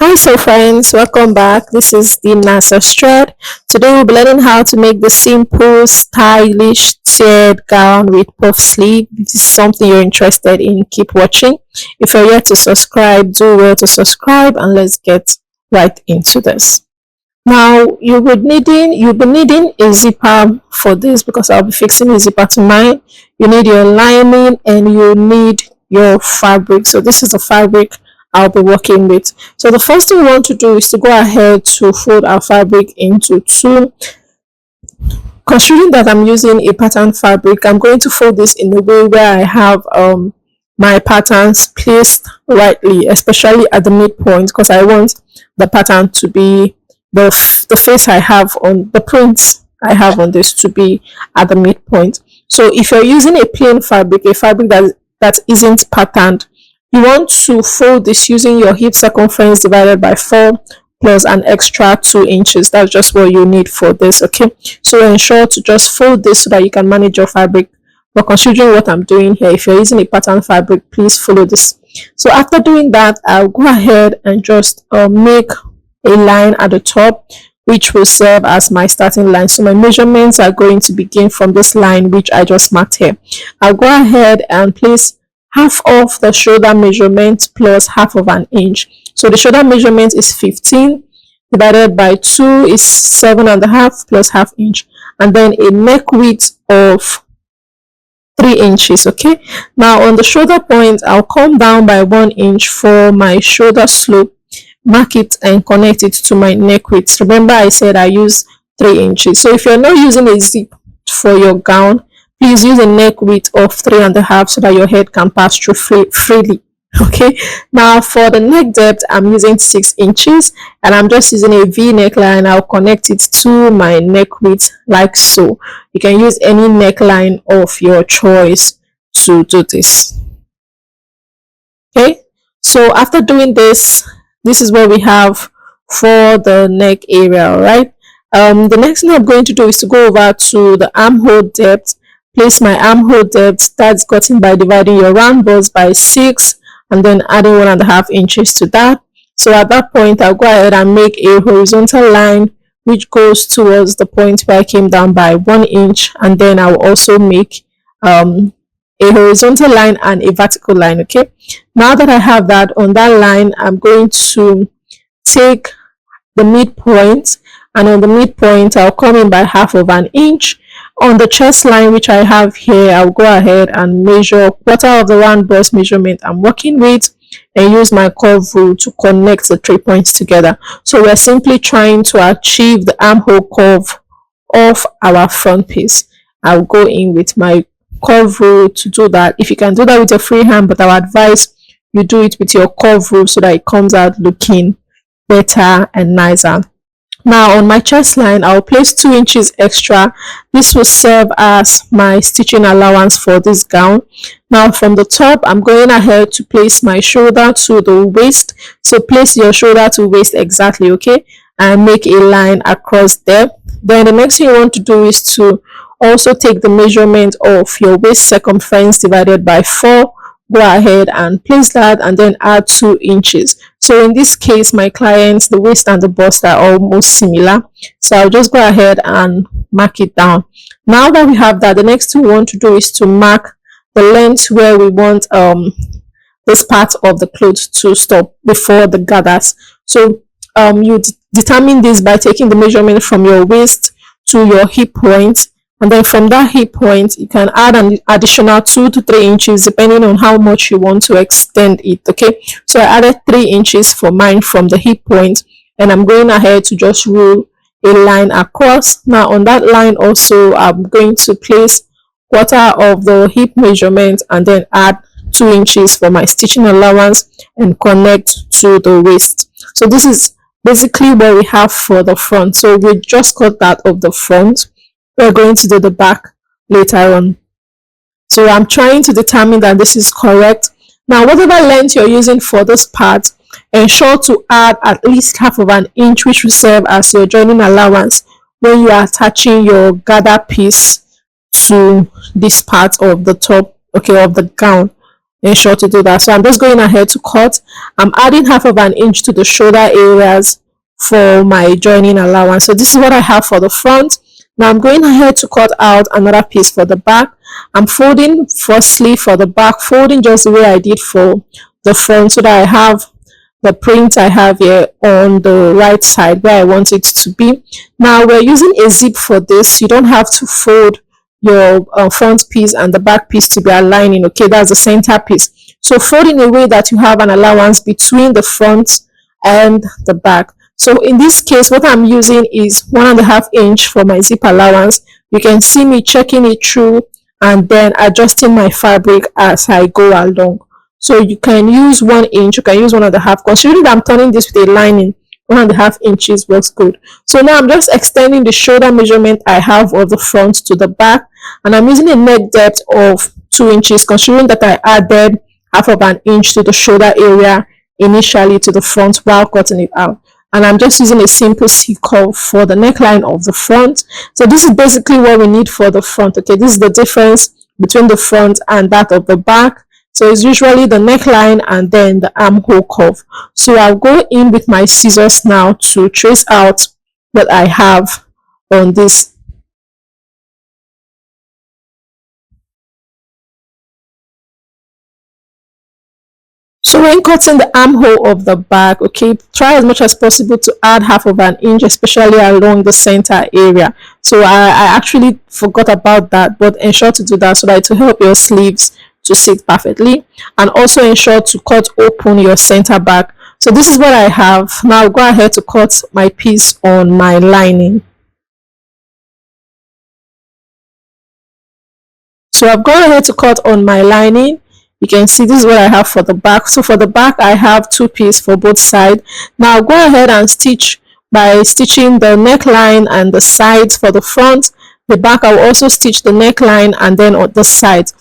Hi, so friends, welcome back. This is the NASA Thread. Today we'll be learning how to make the simple, stylish tiered gown with puff sleeve. If this is something you're interested in, keep watching. If you're yet to subscribe, do well to subscribe and let's get right into this. Now you'll be needing a zipper for this because I'll be fixing a zipper to mine. You need your lining and you need your fabric. So this is the fabric I'll be working with. So the first thing we want to do is to go ahead to fold our fabric into two. Considering that I'm using a pattern fabric, I'm going to fold this in a way where I have my patterns placed rightly, especially at the midpoint, because I want the pattern to be the face I have on the prints I have on this to be at the midpoint. So if you're using a plain fabric, a fabric that isn't patterned, you want to fold this using your hip circumference divided by 4 plus an extra 2 inches. That's just what you need for this. Okay, so ensure to just fold this so that you can manage your fabric. But considering what I'm doing here, if you're using a pattern fabric, please follow this. So after doing that, I'll go ahead and just make a line at the top which will serve as my starting line. So my measurements are going to begin from this line which I just marked here. I'll go ahead and place half of the shoulder measurement plus half of an inch. So the shoulder measurement is 15 divided by 2 is 7.5 plus half inch, and then a neck width of 3 inches. Okay, now on the shoulder point, I'll come down by 1 inch for my shoulder slope, mark it and connect it to my neck width. Remember I said I use 3 inches. So if you're not using a zip for your gown, please use a neck width of 3.5 so that your head can pass through freely. Okay, now for the neck depth, I'm using 6 inches and I'm just using a V neckline. I'll connect it to my neck width like so. You can use any neckline of your choice to do this. Okay, so after doing this, this is what we have for the neck area. All right, the next thing I'm going to do is to go over to the armhole depth. Place my armhole depth, that's gotten by dividing your round bust by 6 and then adding 1.5 inches to that. So at that point, I'll go ahead and make a horizontal line which goes towards the point where I came down by 1 inch, and then I'll also make a horizontal line and a vertical line. Okay, now that I have that on that line, I'm going to take the midpoint, and on the midpoint I'll come in by half of an inch. On the chest line which I have here, I'll go ahead and measure quarter of the round bust measurement I'm working with and use my curve rule to connect the 3 points together. So we're simply trying to achieve the armhole curve of our front piece. I'll go in with my curve rule to do that. If you can do that with your free hand, but I would advise you do it with your curve rule so that it comes out looking better and nicer. Now on my chest line, I'll place 2 inches extra. This will serve as my stitching allowance for this gown. Now from the top, I'm going ahead to place my shoulder to the waist. So place your shoulder to waist exactly, okay, and make a line across there. Then the next thing you want to do is to also take the measurement of your waist circumference divided by 4. Go ahead and place that and then add 2 inches. So in this case, my clients, the waist and the bust are almost similar, so I'll just go ahead and mark it down. Now that we have that, the next thing we want to do is to mark the length where we want this part of the clothes to stop before the gathers. So you determine this by taking the measurement from your waist to your hip point, and then from that hip point you can add an additional 2 to 3 inches depending on how much you want to extend it. Okay, so I added 3 inches for mine from the hip point, and I'm going ahead to just rule a line across. Now on that line also, I'm going to place quarter of the hip measurement and then add 2 inches for my stitching allowance and connect to the waist. So this is basically what we have for the front. So we just cut that of the front. We're going to do the back later on. So I'm trying to determine that this is correct. Now whatever length you're using for this part, ensure to add at least half of an inch, which will serve as your joining allowance when you are attaching your gather piece to this part of the top, okay, of the gown. ensure to do that. So I'm just going ahead to cut. I'm adding half of an inch to the shoulder areas for my joining allowance. So this is what I have for the front. Now I'm going ahead to cut out another piece for the back. I'm folding firstly for the back, folding just the way I did for the front, so that I have the print I have here on the right side where I want it to be. Now we're using a zip for this. You don't have to fold your front piece and the back piece to be aligning. Okay, that's the center piece. So fold in a way that you have an allowance between the front and the back. So in this case, what I'm using is 1.5 inch for my zip allowance. You can see me checking it through and then adjusting my fabric as I go along. So you can use 1 inch, you can use 1.5. Considering that I'm turning this with a lining, 1.5 inches works good. So now I'm just extending the shoulder measurement I have of the front to the back, and I'm using a neck depth of 2 inches, considering that I added half of an inch to the shoulder area initially to the front while cutting it out. And I'm just using a simple C curve for the neckline of the front. So this is basically what we need for the front. Okay, this is the difference between the front and that of the back. So it's usually the neckline and then the armhole curve. So I'll go in with my scissors now to trace out what I have on this. So when cutting the armhole of the back, okay, try as much as possible to add half of an inch, especially along the center area. So I actually forgot about that, but ensure to do that so that it will help your sleeves to sit perfectly, and also ensure to cut open your center back. So this is what I have. Now I'll go ahead to cut my piece on my lining. So I've gone ahead to cut on my lining. You can see this is what I have for the back. So for the back, I have two pieces for both sides. Now I'll go ahead and stitch by stitching the neckline and the sides for the front. The back, I will also stitch the neckline and then on the sides.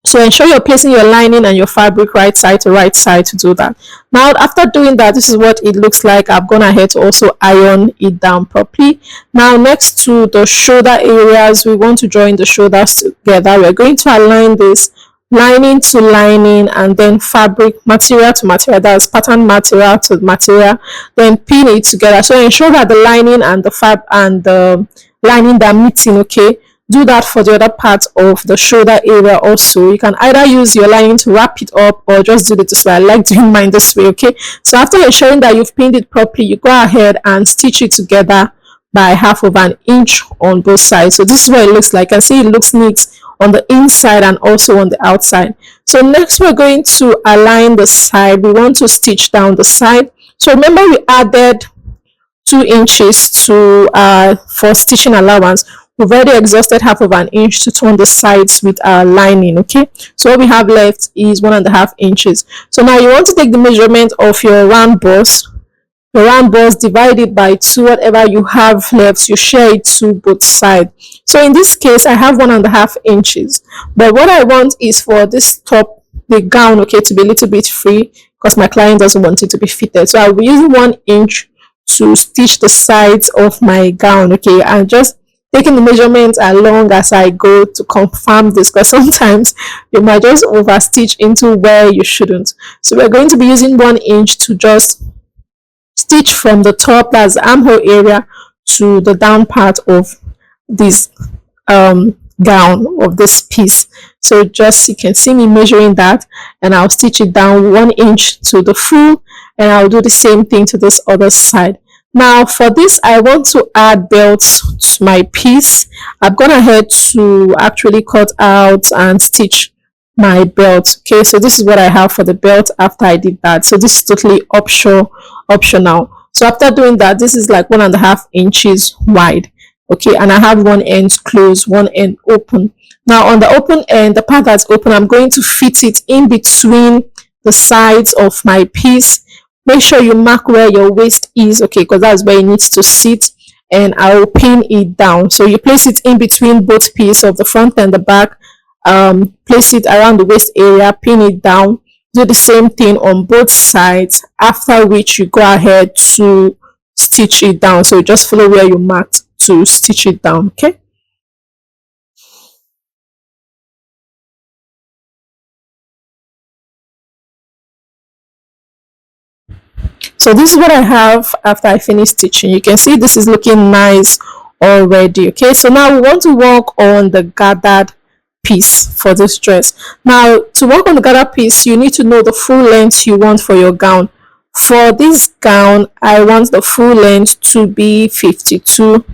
So ensure you're placing your lining and your fabric right side to right side to do that. Now after doing that, this is what it looks like. I've gone ahead to also iron it down properly. Now next to the shoulder areas, we want to join the shoulders together. We're going to align this lining to lining and then fabric, material to material, that's pattern material to material, then pin it together. So ensure that the lining and the fab and the lining they're meeting. Okay, do that for the other part of the shoulder area also. You can either use your lining to wrap it up or just do it this way. I like doing mine this way. Okay, so after ensuring that you've pinned it properly, you go ahead and stitch it together by half of an inch on both sides. So this is what it looks like. You can see it looks neat on the inside and also on the outside. So next we're going to align the side. We want to stitch down the side. So remember we added 2 inches to for stitching allowance. We've already exhausted half of an inch to turn the sides with our lining. Okay, so what we have left is 1.5 inches. So now you want to take the measurement of your round bust. The round bust, divide it by 2. Whatever you have left, you share it to both sides. So in this case, I have 1.5 inches. But what I want is for this top, the gown, okay, to be a little bit free because my client doesn't want it to be fitted. So I'll be using 1 inch to stitch the sides of my gown. Okay, and just taking the measurements along as I go to confirm this, because sometimes you might just overstitch into where you shouldn't. So we're going to be using 1 inch to just stitch from the top, that's the armhole area, to the down part of this gown of this piece. So just you can see me measuring that, and I'll stitch it down 1 inch to the full, and I'll do the same thing to this other side. Now for this, I want to add belts to my piece. I've gone ahead to actually cut out and stitch my belt. Okay, so this is what I have for the belt after I did that. So this is totally optional. So after doing that, this is like 1.5 inches wide. Okay, and I have one end closed, one end open. Now on the open end, the part that's open, I'm going to fit it in between the sides of my piece. Make sure you mark where your waist is, okay, because that's where it needs to sit, and I will pin it down. So you place it in between both pieces of the front and the back. Place it around the waist area, pin it down. Do the same thing on both sides, after which you go ahead to stitch it down. So just follow where you marked to stitch it down. Okay, So this is what I have after I finish stitching. You can see this is looking nice already. Okay, so now we want to work on the gathered piece for this dress. Now, to work on the gathered piece, you need to know the full length you want for your gown. For this gown, I want the full length to be 52.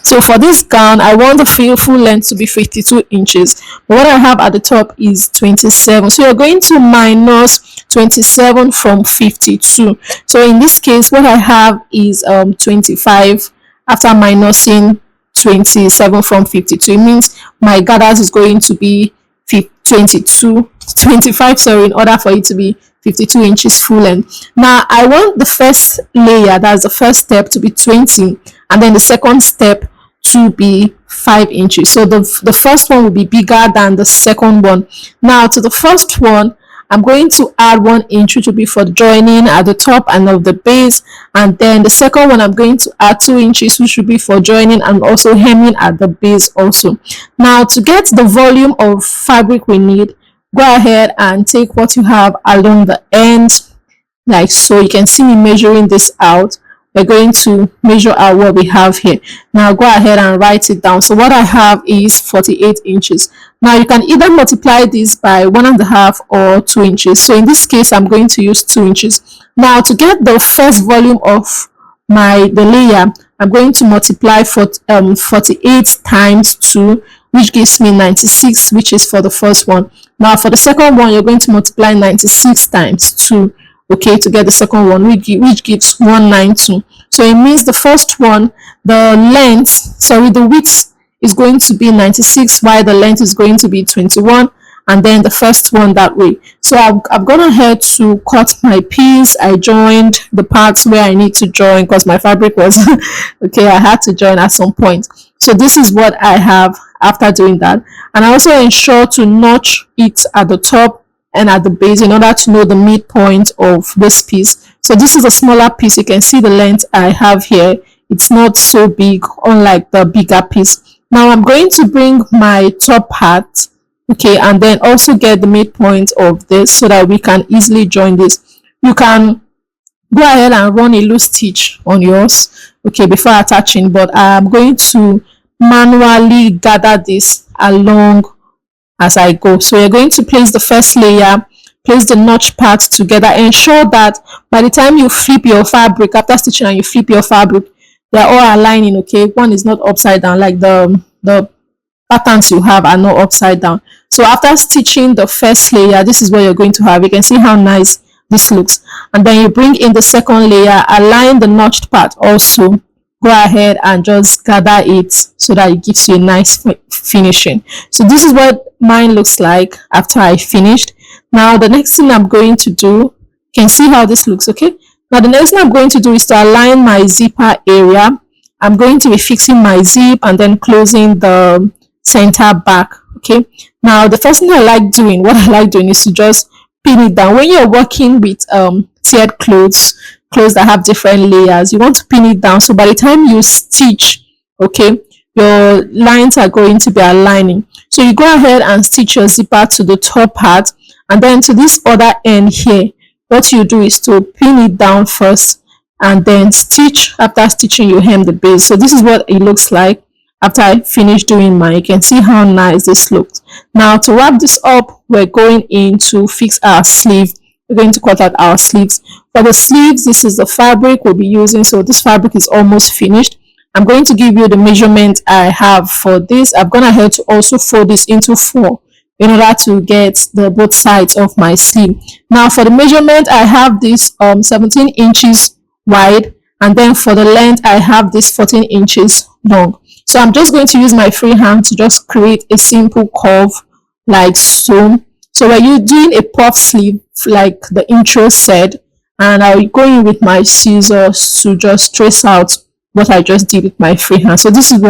So for this gown, I want the full length to be 52 inches. But what I have at the top is 27. So you're going to minus 27 from 52. So in this case, what I have is 25 after minusing 27 from 52. It means my gathers is going to be 25, sorry, in order for it to be 52 inches full length. Now I want the first layer, that's the first step, to be 20, and then the second step to be 5 inches. So the first one will be bigger than the second one. Now to the first one, I'm going to add 1 inch, which will be for joining at the top and of the base, and then the second one I'm going to add 2 inches, which will be for joining and also hemming at the base also. Now to get the volume of fabric we need, go ahead and take what you have along the end, like so. You can see me measuring this out. We're going to measure out what we have here. Now go ahead and write it down. So what I have is 48 inches. Now you can either multiply this by 1.5 or 2 inches. So in this case, I'm going to use 2 inches. Now to get the first volume of the layer, I'm going to multiply 48 times 2, which gives me 96, which is for the first one. Now for the second one, you're going to multiply 96 times 2, okay, to get the second one, which gives 192. So it means the first one, the width is going to be 96, while the length is going to be 21, and then the first one that way. So I've gone ahead to cut my piece. I joined the parts where I need to join because my fabric was okay, I had to join at some point. So this is what I have after doing that, and I also ensure to notch it at the top and at the base in order to know the midpoint of this piece. So this is a smaller piece. You can see the length I have here. It's not so big, unlike the bigger piece. Now I'm going to bring my top part, okay, and then also get the midpoint of this so that we can easily join this. You can go ahead and run a loose stitch on yours, okay, before attaching, but I'm going to manually gather this along as I go. So you're going to place the first layer, place the notch part together. Ensure that by the time you flip your fabric, after stitching and you flip your fabric, they're all aligning, okay? One is not upside down, like the patterns you have are not upside down. So after stitching the first layer, this is what you're going to have. You can see how nice this looks. And then you bring in the second layer, align the notched part also. Go ahead and just gather it so that it gives you a nice finishing. So this is what mine looks like after I finished. Now the next thing I'm going to do, you can see how this looks, okay? Now the next thing I'm going to do is to align my zipper area. I'm going to be fixing my zip and then closing the center back, okay? Now the first thing what I like doing is to just pin it down. When you're working with tiered clothes that have different layers, you want to pin it down so by the time you stitch, okay, your lines are going to be aligning. So you go ahead and stitch your zipper to the top part, and then to this other end here, what you do is to pin it down first and then stitch. After stitching, you hem the base. So this is what it looks like after I finish doing mine. You can see how nice this looks. Now to wrap this up, we're going in to fix our sleeve. We're going to cut out our sleeves. For the sleeves, this is the fabric we'll be using. So this fabric is almost finished. I'm going to give you the measurement I have for this. I've gone ahead to also fold this into 4 in order to get the both sides of my sleeve. Now for the measurement, I have this 17 inches wide, and then for the length, I have this 14 inches long. So I'm just going to use my free hand to just create a simple curve like so. So when you're doing a puff sleeve, like the intro said, and I'll go in with my scissors to just trace out what I just did with my free hand. So this is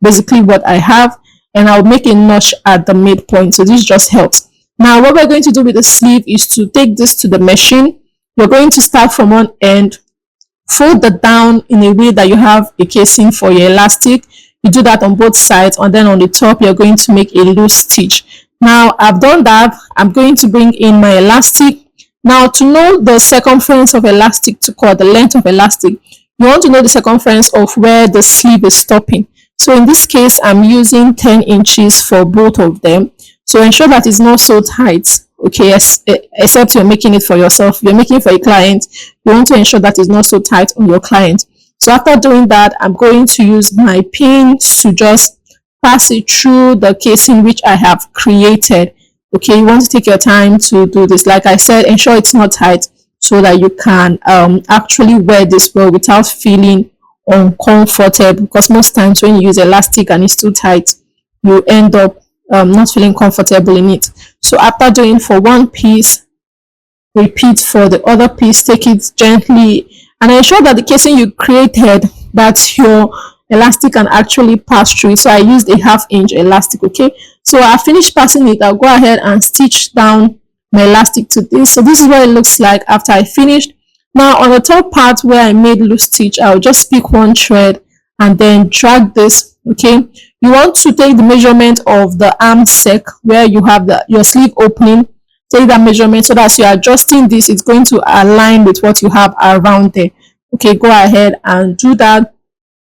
basically what I have, and I'll make a notch at the midpoint. So this just helps. Now what we're going to do with the sleeve is to take this to the machine. You're going to start from one end, fold the down in a way that you have a casing for your elastic. You do that on both sides, and then on the top you're going to make a loose stitch. Now I've done that. I'm going to bring in my elastic. Now, to know the circumference of elastic to cut, the length of elastic, you want to know the circumference of where the sleeve is stopping. So in this case, I'm using 10 inches for both of them. So ensure that it's not so tight. Okay, yes, except you're making it for yourself. You're making it for a client. You want to ensure that it's not so tight on your client. So after doing that, I'm going to use my pin to just pass it through the casing which I have created. Okay, you want to take your time to do this. Like I said, ensure it's not tight so that you can actually wear this well without feeling uncomfortable, because most times when you use elastic and it's too tight, you end up not feeling comfortable in it. So after doing for one piece, repeat for the other piece. Take it gently and ensure that the casing you created, that your elastic can actually pass through it. So I used a 1/2 inch elastic. Okay, so I finished passing it. I'll go ahead and stitch down my elastic to this. So this is what it looks like after I finished. Now on the top part where I made loose stitch, I'll just pick one thread and then drag this. Okay, you want to take the measurement of the arm sec where you have your sleeve opening. Take that measurement so that as you're adjusting this, it's going to align with what you have around there. Okay, go ahead and do that,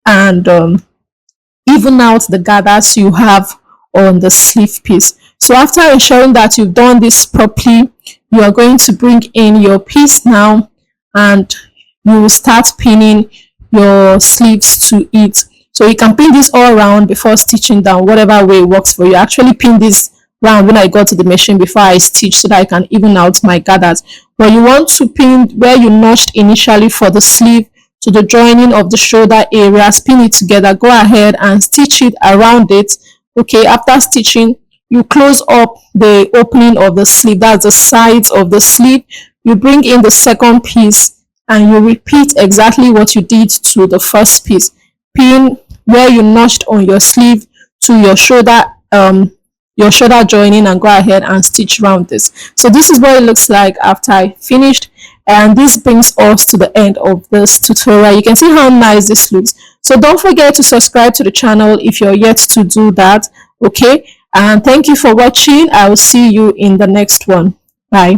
and even out the gathers you have on the sleeve piece. So after ensuring that you've done this properly, you are going to bring in your piece now, and you will start pinning your sleeves to it. So you can pin this all around before stitching down, whatever way works for you. I actually pin this round when I got to the machine before I stitch so that I can even out my gathers. But you want to pin where you notched initially for the sleeve to the joining of the shoulder area. Pin it together. Go ahead and stitch it around it. Okay, after stitching, you close up the opening of the sleeve, that's the sides of the sleeve. You bring in the second piece and you repeat exactly what you did to the first piece. Pin where you notched on your sleeve to your shoulder joining, and go ahead and stitch around this. So this is what it looks like after I finished, and this brings us to the end of this tutorial. You can see how nice this looks. So don't forget to subscribe to the channel if you're yet to do that. Okay, and thank you for watching. I will see you in the next one. Bye.